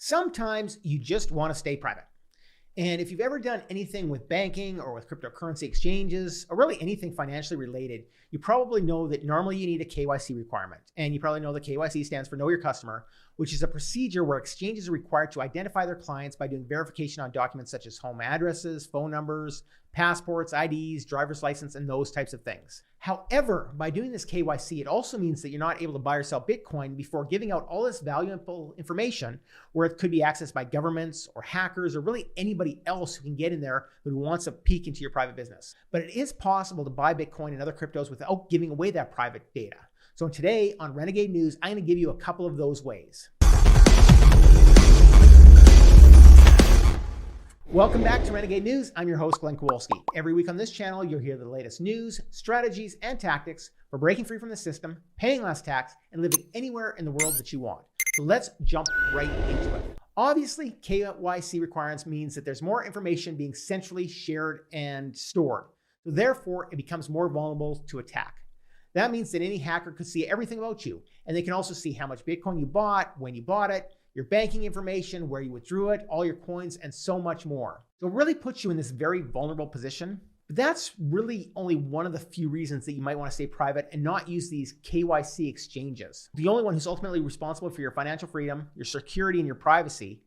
Sometimes you just want to stay private. And if you've ever done anything with banking or with cryptocurrency exchanges, or really anything financially related, you probably know that normally you need a KYC requirement. And you probably know that KYC stands for Know Your Customer, which is a procedure where exchanges are required to identify their clients by doing verification on documents such as home addresses, phone numbers, passports, IDs, driver's license, and those types of things. However, by doing this KYC, it also means that you're not able to buy or sell Bitcoin before giving out all this valuable information where it could be accessed by governments or hackers or really anybody else who can get in there who wants a peek into your private business. But it is possible to buy Bitcoin and other cryptos without giving away that private data. So today on Renegade News, I'm going to give you a couple of those ways. Welcome back to Renegade News. I'm your host, Glenn Kowalski. Every week on this channel, you'll hear the latest news, strategies, and tactics for breaking free from the system, paying less tax, and living anywhere in the world that you want. So let's jump right into it. Obviously, KYC requirements means that there's more information being centrally shared and stored. So therefore, it becomes more vulnerable to attack. That means that any hacker could see everything about you, and they can also see how much Bitcoin you bought, when you bought it, your banking information, where you withdrew it, all your coins, and so much more. So it really puts you in this very vulnerable position. But that's really only one of the few reasons that you might want to stay private and not use these KYC exchanges. The only one who's ultimately responsible for your financial freedom, your security, and your privacy.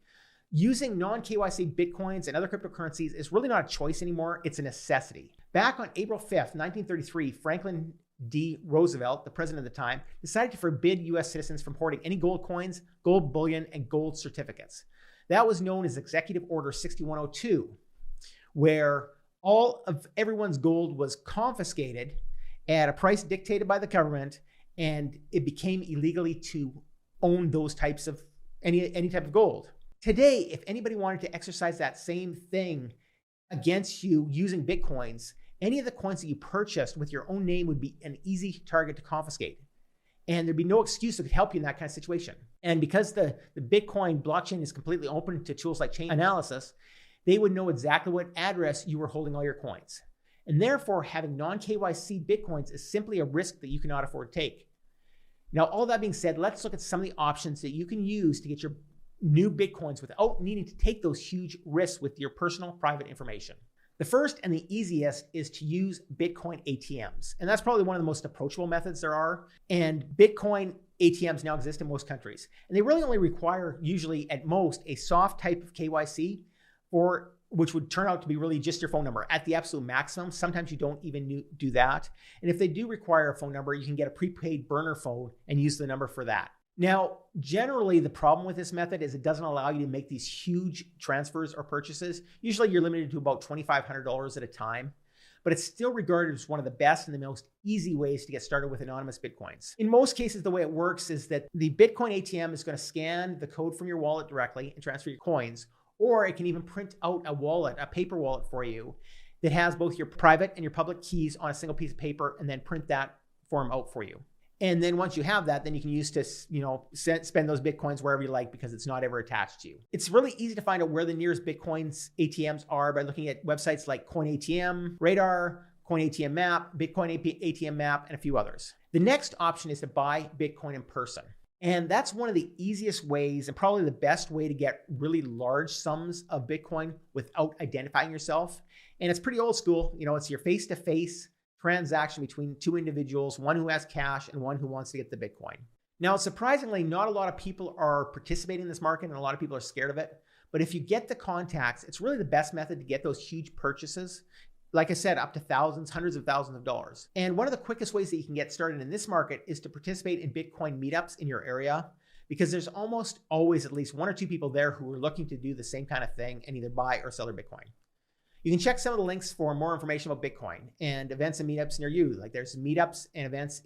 Using non-KYC Bitcoins and other cryptocurrencies is really not a choice anymore, it's a necessity. Back on April 5th, 1933, Franklin D. Roosevelt, the president at the time, decided to forbid U.S. citizens from hoarding any gold coins, gold bullion, and gold certificates. That was known as Executive Order 6102, where all of everyone's gold was confiscated at a price dictated by the government, and it became illegally to own those types of any type of gold. Today, if anybody wanted to exercise that same thing against you using Bitcoins, any of the coins that you purchased with your own name would be an easy target to confiscate. And there'd be no excuse that could help you in that kind of situation. And because the Bitcoin blockchain is completely open to tools like chain analysis, they would know exactly what address you were holding all your coins. And therefore, having non-KYC Bitcoins is simply a risk that you cannot afford to take. Now, all that being said, let's look at some of the options that you can use to get your new Bitcoins without needing to take those huge risks with your personal private information. The first and the easiest is to use Bitcoin ATMs. And that's probably one of the most approachable methods there are. And Bitcoin ATMs now exist in most countries. And they really only require, usually at most, a soft type of KYC, which would turn out to be really just your phone number at the absolute maximum. Sometimes you don't even do that. And if they do require a phone number, you can get a prepaid burner phone and use the number for that. Now, generally, the problem with this method is it doesn't allow you to make these huge transfers or purchases. Usually, you're limited to about $2,500 at a time, but it's still regarded as one of the best and the most easy ways to get started with anonymous Bitcoins. In most cases, the way it works is that the Bitcoin ATM is going to scan the code from your wallet directly and transfer your coins, or it can even print out a wallet, a paper wallet for you that has both your private and your public keys on a single piece of paper and then print that form out for you. And then once you have that, then you can use to, spend those Bitcoins wherever you like because it's not ever attached to you. It's really easy to find out where the nearest Bitcoins ATMs are by looking at websites like CoinATM, Radar, CoinATM Map, Bitcoin ATM Map, and a few others. The next option is to buy Bitcoin in person. And that's one of the easiest ways and probably the best way to get really large sums of Bitcoin without identifying yourself. And it's pretty old school. It's your face-to-face transaction between two individuals, one who has cash and one who wants to get the Bitcoin. Now, surprisingly, not a lot of people are participating in this market and a lot of people are scared of it. But if you get the contacts, it's really the best method to get those huge purchases. Like I said, up to thousands, hundreds of thousands of dollars. And one of the quickest ways that you can get started in this market is to participate in Bitcoin meetups in your area, because there's almost always at least one or two people there who are looking to do the same kind of thing and either buy or sell their Bitcoin. You can check some of the links for more information about Bitcoin and events and meetups near you. Like there's meetups and events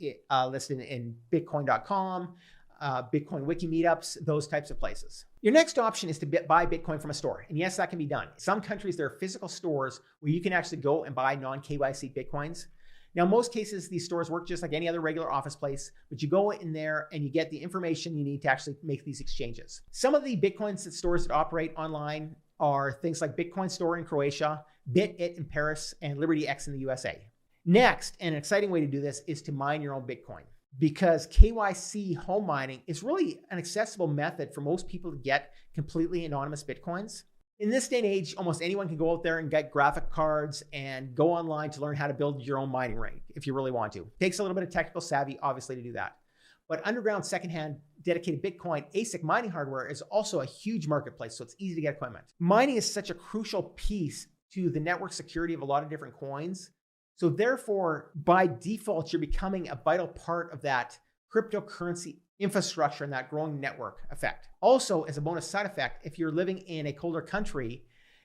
listed in bitcoin.com, Bitcoin Wiki meetups, those types of places. Your next option is to buy Bitcoin from a store. And yes, that can be done. In some countries, there are physical stores where you can actually go and buy non-KYC Bitcoins. Now, in most cases, these stores work just like any other regular office place, but you go in there and you get the information you need to actually make these exchanges. Some of the Bitcoins that stores that operate online are things like Bitcoin Store in Croatia, BitIt in Paris, and LibertyX in the USA. Next, and an exciting way to do this is to mine your own Bitcoin. because KYC home mining is really an accessible method for most people to get completely anonymous Bitcoins. In this day and age, almost anyone can go out there and get graphic cards and go online to learn how to build your own mining rig if you really want to. It takes a little bit of technical savvy, obviously, to do that. But underground secondhand dedicated Bitcoin ASIC mining hardware is also a huge marketplace, so it's easy to get equipment. Mining is such a crucial piece to the network security of a lot of different coins. So therefore, by default, you're becoming a vital part of that cryptocurrency infrastructure and that growing network effect. Also, as a bonus side effect, if you're living in a colder country,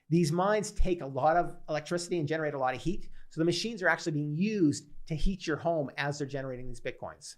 these mines take a lot of electricity and generate a lot of heat. So the machines are actually being used to heat your home as they're generating these Bitcoins.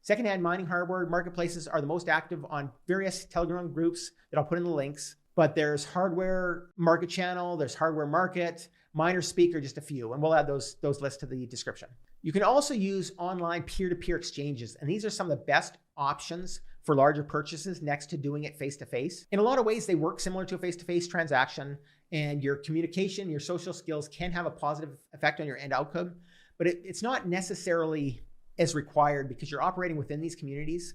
Secondhand mining hardware marketplaces are the most active on various Telegram groups that I'll put in the links. But there's Hardware Market Channel, there's Hardware Market, Miner Speak are just a few, and we'll add those lists to the description. You can also use online peer-to-peer exchanges, and these are some of the best options for larger purchases next to doing it face-to-face. In a lot of ways, they work similar to a face-to-face transaction, and your communication, your social skills can have a positive effect on your end outcome, but it's not necessarily as required because you're operating within these communities.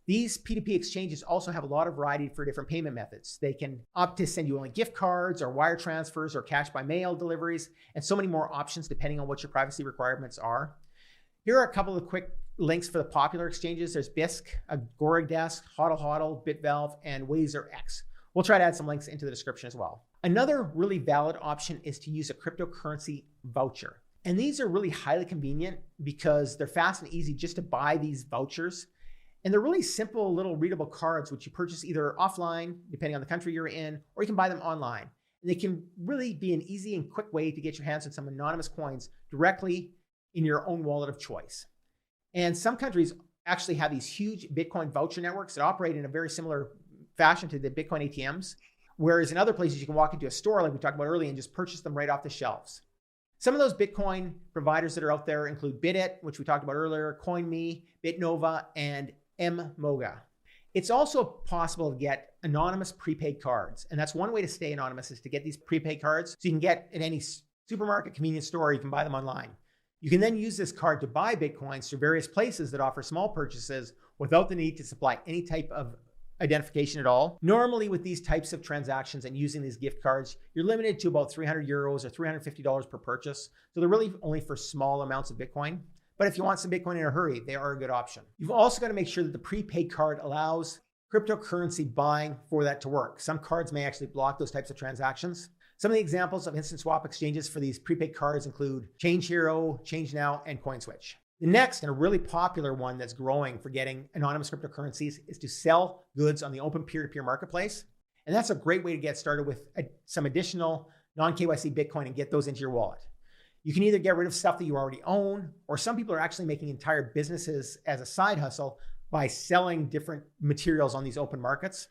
These P2P exchanges also have a lot of variety for different payment methods. They can opt to send you only gift cards or wire transfers or cash by mail deliveries, and so many more options depending on what your privacy requirements are. Here are a couple of quick links for the popular exchanges. There's Bisq, Agoridesk, HODL, BitValve, and WazerX. We'll try to add some links into the description as well. Another really valid option is to use a cryptocurrency voucher. And these are really highly convenient because they're fast and easy just to buy these vouchers. And they're really simple little readable cards, which you purchase either offline, depending on the country you're in, or you can buy them online. And they can really be an easy and quick way to get your hands on some anonymous coins directly in your own wallet of choice. And some countries actually have these huge Bitcoin voucher networks that operate in a very similar fashion to the Bitcoin ATMs. Whereas in other places, you can walk into a store like we talked about earlier and just purchase them right off the shelves. Some of those Bitcoin providers that are out there include Bitit, which we talked about earlier, CoinMe, Bitnova, and Mmoga. It's also possible to get anonymous prepaid cards. And that's one way to stay anonymous is to get these prepaid cards. So you can get at any supermarket, convenience store, you can buy them online. You can then use this card to buy Bitcoins through various places that offer small purchases without the need to supply any type of identification at all. Normally with these types of transactions and using these gift cards, you're limited to about 300 euros or $350 per purchase. So they're really only for small amounts of Bitcoin. But if you want some Bitcoin in a hurry, they are a good option. You've also got to make sure that the prepaid card allows cryptocurrency buying for that to work. Some cards may actually block those types of transactions. Some of the examples of instant swap exchanges for these prepaid cards include Change Hero, Change Now, and CoinSwitch. The next and a really popular one that's growing for getting anonymous cryptocurrencies is to sell goods on the open peer-to-peer marketplace. And that's a great way to get started with some additional non-KYC Bitcoin and get those into your wallet. You can either get rid of stuff that you already own, or some people are actually making entire businesses as a side hustle by selling different materials on these open markets.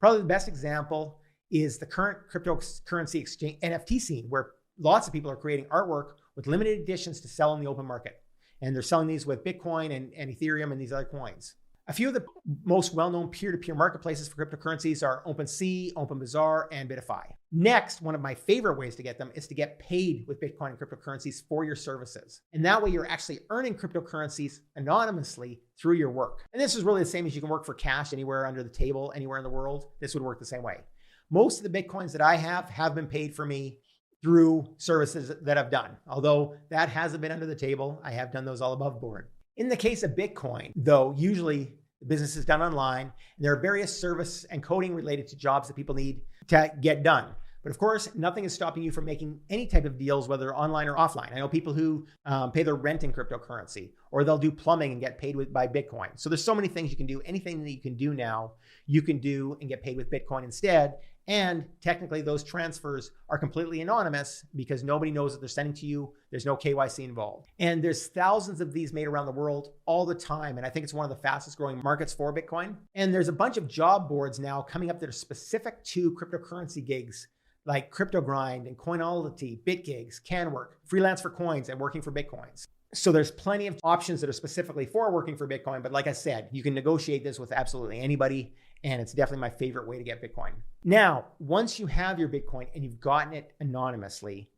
Probably the best example is the current cryptocurrency exchange NFT scene, where lots of people are creating artwork with limited editions to sell on the open market. And they're selling these with Bitcoin and Ethereum and these other coins. A few of the most well-known peer-to-peer marketplaces for cryptocurrencies are OpenSea, OpenBazaar, and Bitify. Next, one of my favorite ways to get them is to get paid with Bitcoin and cryptocurrencies for your services. And that way you're actually earning cryptocurrencies anonymously through your work. And this is really the same as you can work for cash anywhere under the table, anywhere in the world. This would work the same way. Most of the Bitcoins that I have been paid for me through services that I've done. Although that hasn't been under the table, I have done those all above board. In the case of Bitcoin, though, usually the business is done online, and there are various service and coding related to jobs that people need to get done. But of course, nothing is stopping you from making any type of deals, whether online or offline. I know people who pay their rent in cryptocurrency, or they'll do plumbing and get paid by Bitcoin. So there's so many things you can do. Anything that you can do now, you can do and get paid with Bitcoin instead. And technically those transfers are completely anonymous because nobody knows that they're sending to you. There's no KYC involved. And there's thousands of these made around the world all the time. And I think it's one of the fastest growing markets for Bitcoin. And there's a bunch of job boards now coming up that are specific to cryptocurrency gigs like CryptoGrind and Coinology, BitGigs, CanWork, Freelance for Coins, and Working for Bitcoins. So there's plenty of options that are specifically for working for Bitcoin. But like I said, you can negotiate this with absolutely anybody. And it's definitely my favorite way to get Bitcoin. Now, once you have your Bitcoin and you've gotten it anonymously,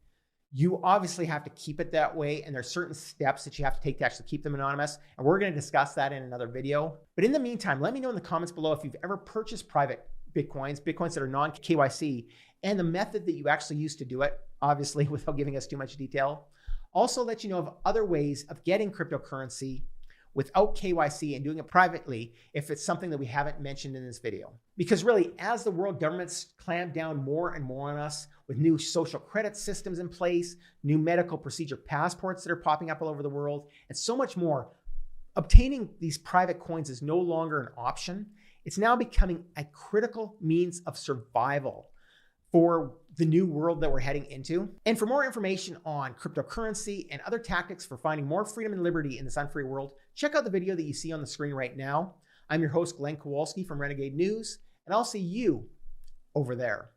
You obviously have to keep it that way, and there's certain steps that you have to take to actually keep them anonymous, and we're going to discuss that in another video. But in the meantime, let me know in the comments below if you've ever purchased private Bitcoins that are non-KYC, and the method that you actually use to do it, obviously without giving us too much detail. Also let you know of other ways of getting cryptocurrency without KYC and doing it privately if it's something that we haven't mentioned in this video. Because really, as the world governments clamp down more and more on us with new social credit systems in place, new medical procedure passports that are popping up all over the world, and so much more, obtaining these private coins is no longer an option. It's now becoming a critical means of survival for the new world that we're heading into. And for more information on cryptocurrency and other tactics for finding more freedom and liberty in this unfree world, check out the video that you see on the screen right now. I'm your host, Glenn Kowalski from Renegade News, and I'll see you over there.